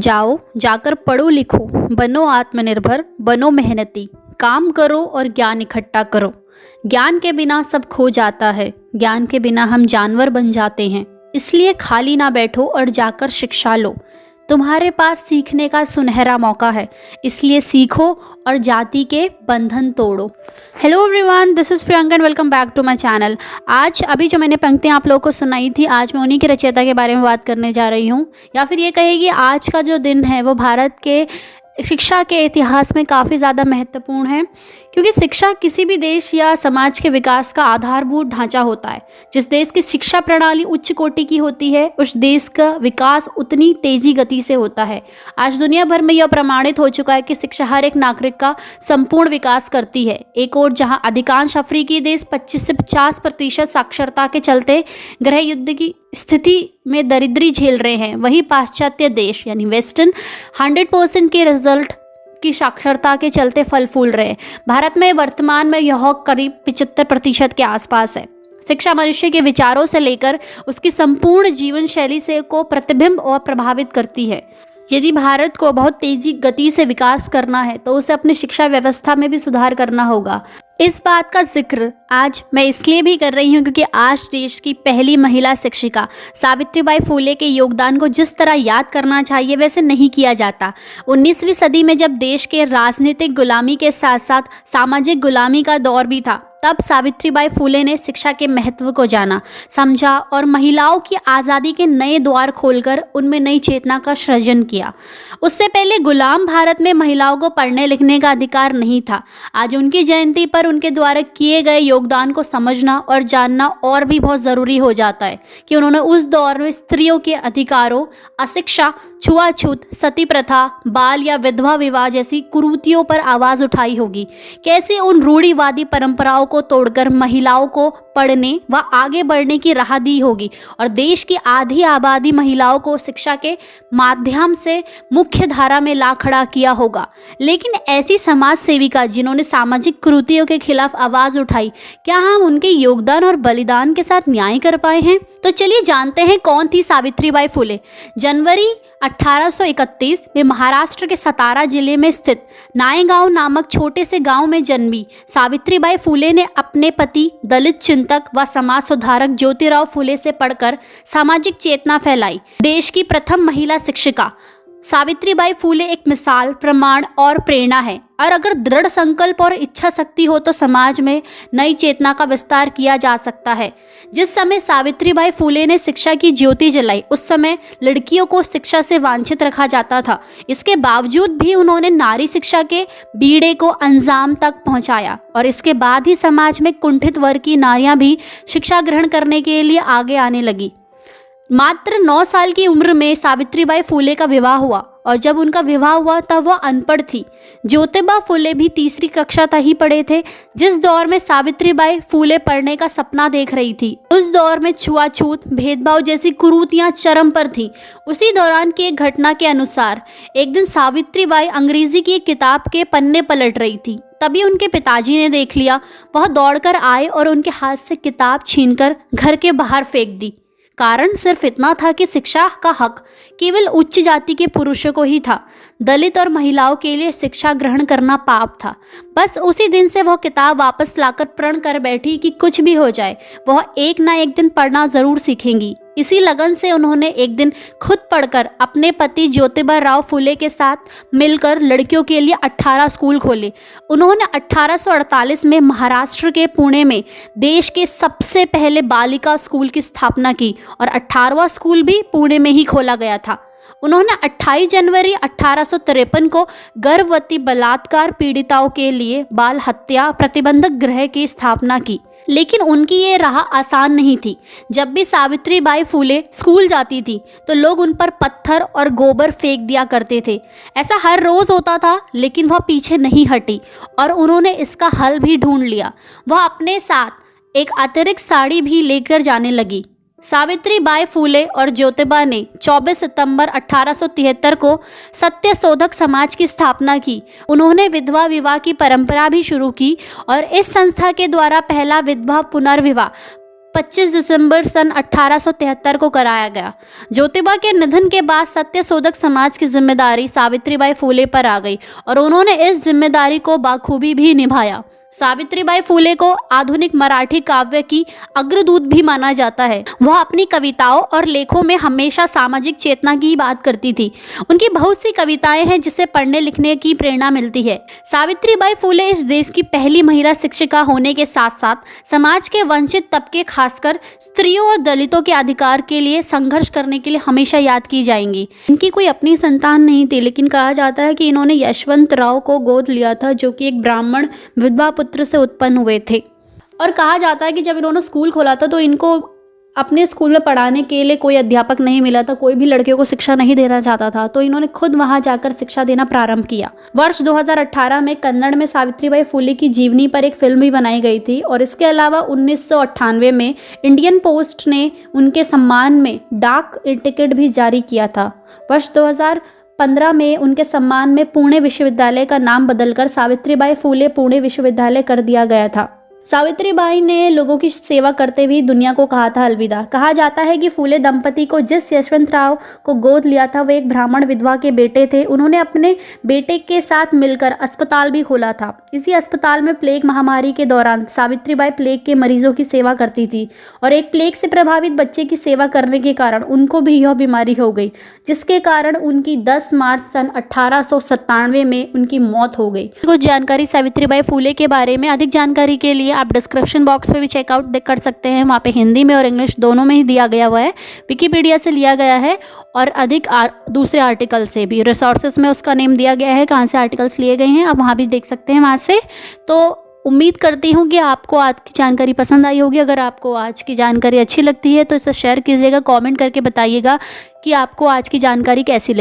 जाओ, जाकर पढ़ो लिखो, बनो आत्मनिर्भर, बनो मेहनती, काम करो और ज्ञान इकट्ठा करो। ज्ञान के बिना सब खो जाता है, ज्ञान के बिना हम जानवर बन जाते हैं। इसलिए खाली ना बैठो और जाकर शिक्षा लो। तुम्हारे पास सीखने का सुनहरा मौका है, इसलिए सीखो और जाति के बंधन तोड़ो। Hello everyone, this is Priyanka and welcome back to my channel. आज अभी जो मैंने पंक्तियाँ आप लोगों को सुनाई थी, आज मैं उन्हीं के रचयिता के बारे में बात करने जा रही हूँ, या फिर ये कहेगी आज का जो दिन है वो भारत के शिक्षा के इतिहास में काफ़ी ज़्यादा महत्वपूर्ण है, क्योंकि शिक्षा किसी भी देश या समाज के विकास का आधारभूत ढांचा होता है। जिस देश की शिक्षा प्रणाली उच्च कोटि की होती है, उस देश का विकास उतनी तेजी गति से होता है। आज दुनिया भर में यह प्रमाणित हो चुका है कि शिक्षा हर एक नागरिक का संपूर्ण विकास करती है। एक और जहां अधिकांश अफ्रीकी देश 25 से 50% साक्षरता के चलते गृह युद्ध की स्थिति में दरिद्री झेल रहे हैं, वहीं पाश्चात्य देश यानी वेस्टर्न 100% के रिजल्ट की साक्षरता के चलते फल फूल रहे हैं। भारत में वर्तमान में यह करीब 75% के आसपास है। शिक्षा मनुष्य के विचारों से लेकर उसकी संपूर्ण जीवन शैली से को प्रतिबिंब और प्रभावित करती है। यदि भारत को बहुत तेजी गति से विकास करना है तो उसे अपनी शिक्षा व्यवस्था में भी सुधार करना होगा। इस बात का जिक्र आज मैं इसलिए भी कर रही हूँ क्योंकि आज देश की पहली महिला शिक्षिका सावित्रीबाई फुले के योगदान को जिस तरह याद करना चाहिए वैसे नहीं किया जाता। 19वीं सदी में जब देश के राजनीतिक गुलामी के साथ साथ सामाजिक गुलामी का दौर भी था, तब सावित्रीबाई फुले ने शिक्षा के महत्व को जाना, समझा और महिलाओं की आज़ादी के नए द्वार खोलकर उनमें नई चेतना का सृजन किया। उससे पहले गुलाम भारत में महिलाओं को पढ़ने लिखने का अधिकार नहीं था। आज उनकी जयंती पर उनके द्वारा किए गए योगदान को समझना और जानना और भी बहुत ज़रूरी हो जाता है कि उन्होंने उस दौर में स्त्रियों के अधिकारों, अशिक्षा, छुआछूत, सती प्रथा, बाल या विधवा विवाह जैसी कुरीतियों पर आवाज़ उठाई होगी। कैसे उन रूढ़िवादी परंपराओं को तोड़कर महिलाओं को पढ़ने व आगे बढ़ने की राह दी होगी और देश की आधी आबादी महिलाओं को शिक्षा के माध्यम से मुख्य धारा में ला खड़ा किया होगा। लेकिन ऐसी समाज सेविका जिन्होंने सामाजिक कुरीतियों के खिलाफ आवाज़ उठाई, क्या हम उनके योगदान और बलिदान के साथ न्याय कर पाए हैं? तो चलिए जानते हैं कौन थी सावित्रीबाई फुले। जनवरी 1831 में महाराष्ट्र के सतारा जिले में स्थित नायगांव नामक छोटे से गांव में जन्मी सावित्रीबाई फुले ने अपने पति दलित चिंतक व समाज सुधारक ज्योतिराव फुले से पढ़कर सामाजिक चेतना फैलाई। देश की प्रथम महिला शिक्षिका सावित्रीबाई फुले एक मिसाल, प्रमाण और प्रेरणा है, और अगर दृढ़ संकल्प और इच्छा शक्ति हो तो समाज में नई चेतना का विस्तार किया जा सकता है। जिस समय सावित्रीबाई फुले ने शिक्षा की ज्योति जलाई, उस समय लड़कियों को शिक्षा से वांछित रखा जाता था। इसके बावजूद भी उन्होंने नारी शिक्षा के बीड़े को अंजाम तक पहुंचाया और इसके बाद ही समाज में कुंठित वर्ग की नारियां भी शिक्षा ग्रहण करने के लिए आगे आने लगी। मात्र 9 साल की उम्र में सावित्रीबाई फुले का विवाह हुआ और जब उनका विवाह हुआ तब वह अनपढ़ थी। ज्योतिबा फुले भी तीसरी कक्षा तक ही पढ़े थे। जिस दौर में सावित्रीबाई फुले पढ़ने का सपना देख रही थी, उस दौर में छुआछूत, भेदभाव जैसी कुरीतियां चरम पर थीं। उसी दौरान की एक घटना के अनुसार एक दिन सावित्रीबाई अंग्रेजी की एक किताब के पन्ने पलट रही थी। तभी उनके पिताजी ने देख लिया। वह दौड़कर आए और उनके हाथ से किताब छीनकर घर के बाहर फेंक दी। कारण सिर्फ इतना था कि शिक्षा का हक केवल उच्च जाति के पुरुषों को ही था। दलित और महिलाओं के लिए शिक्षा ग्रहण करना पाप था। बस उसी दिन से वह किताब वापस लाकर प्रण कर बैठी कि कुछ भी हो जाए वह एक ना एक दिन पढ़ना जरूर सीखेंगी। इसी लगन से उन्होंने एक दिन खुद पढ़कर अपने पति ज्योतिबा राव फुले के साथ मिलकर लड़कियों के लिए 18 स्कूल खोले। उन्होंने 1848 में महाराष्ट्र के पुणे में देश के सबसे पहले बालिका स्कूल की स्थापना की और 18वां स्कूल भी पुणे में ही खोला गया था। उन्होंने 28 जनवरी 1853 को गर्भवती बलात्कार पीड़िताओं के लिए बाल हत्या प्रतिबंधक गृह की स्थापना की। लेकिन उनकी ये राह आसान नहीं थी। जब भी सावित्रीबाई फुले स्कूल जाती थी तो लोग उन पर पत्थर और गोबर फेंक दिया करते थे। ऐसा हर रोज होता था, लेकिन वह पीछे नहीं हटी और उन्होंने इसका हल भी ढूंढ लिया। वह अपने साथ एक अतिरिक्त साड़ी भी लेकर जाने लगी। सावित्रीबाई फुले और ज्योतिबा ने 24 सितंबर 1873 को सत्यशोधक समाज की स्थापना की। उन्होंने विधवा विवाह की परंपरा भी शुरू की और इस संस्था के द्वारा पहला विधवा पुनर्विवाह 25 दिसंबर सन 1873 को कराया गया। ज्योतिबा के निधन के बाद सत्यशोधक समाज की जिम्मेदारी सावित्रीबाई फूले पर आ गई और उन्होंने इस जिम्मेदारी को बाखूबी भी निभाया। सावित्रीबाई फूले को आधुनिक मराठी काव्य की अग्रदूत भी माना जाता है। वह अपनी कविताओं और लेखों में हमेशा सामाजिक चेतना की बात करती थी। उनकी बहुत सी कविताएं हैं जिससे पढ़ने लिखने की प्रेरणा मिलती है। सावित्रीबाई फूले इस देश की पहली महिला शिक्षिका होने के साथ साथ समाज के वंचित तबके खासकर स्त्रियों और दलितों के अधिकार के लिए संघर्ष करने के लिए हमेशा याद की जाएंगी। इनकी कोई अपनी संतान नहीं थी, लेकिन कहा जाता है कि इन्होंने यशवंत राव को गोद लिया था, जो कि एक ब्राह्मण विधवा पुत्र से उत्पन्न हुए थे। और कहा जाता है कि जब इन्होंने स्कूल खोला था तो इनको अपने स्कूल में पढ़ाने के लिए कोई अध्यापक नहीं मिला था, कोई भी लड़कियों को शिक्षा नहीं देना चाहता था, तो इन्होंने खुद वहां जाकर शिक्षा देना प्रारंभ किया। वर्ष 2018 में कन्नड़ में सावित्रीबाई फूले की जीवनी पर एक फिल्म भी बनाई गई थी और इसके अलावा 1998 में इंडियन पोस्ट ने उनके सम्मान में डाक टिकट भी जारी किया था। वर्ष 2015 में उनके सम्मान में पुणे विश्वविद्यालय का नाम बदलकर सावित्रीबाई फूले पुणे विश्वविद्यालय कर दिया गया था। सावित्रीबाई ने लोगों की सेवा करते हुए दुनिया को कहा था अलविदा। कहा जाता है कि फूले दंपति को जिस यशवंत राव को गोद लिया था वह एक ब्राह्मण विधवा के बेटे थे। उन्होंने अपने बेटे के साथ मिलकर अस्पताल भी खोला था। इसी अस्पताल में प्लेग महामारी के दौरान सावित्रीबाई प्लेग के मरीजों की सेवा करती थी और एक प्लेग से प्रभावित बच्चे की सेवा करने के कारण उनको भी यह बीमारी हो गई, जिसके कारण उनकी 10 मार्च सन 1897 में उनकी मौत हो गई। कुछ जानकारी सावित्रीबाई फूले के बारे में, अधिक जानकारी के लिए आप डिस्क्रिप्शन बॉक्स में भी चेकआउट कर सकते हैं। वहाँ पे हिंदी में और इंग्लिश दोनों में ही दिया गया हुआ है। विकिपीडिया से लिया गया है और अधिक दूसरे आर्टिकल से भी, रिसोर्सेज में उसका नेम दिया गया है, कहाँ से आर्टिकल्स लिए गए हैं, आप वहाँ भी देख सकते हैं वहाँ से। तो उम्मीद करती हूँ कि आपको आज की जानकारी पसंद आई होगी। अगर आपको आज की जानकारी अच्छी लगती है तो इसे शेयर कीजिएगा, कमेंट करके बताइएगा कि आपको आज की जानकारी कैसी लगी।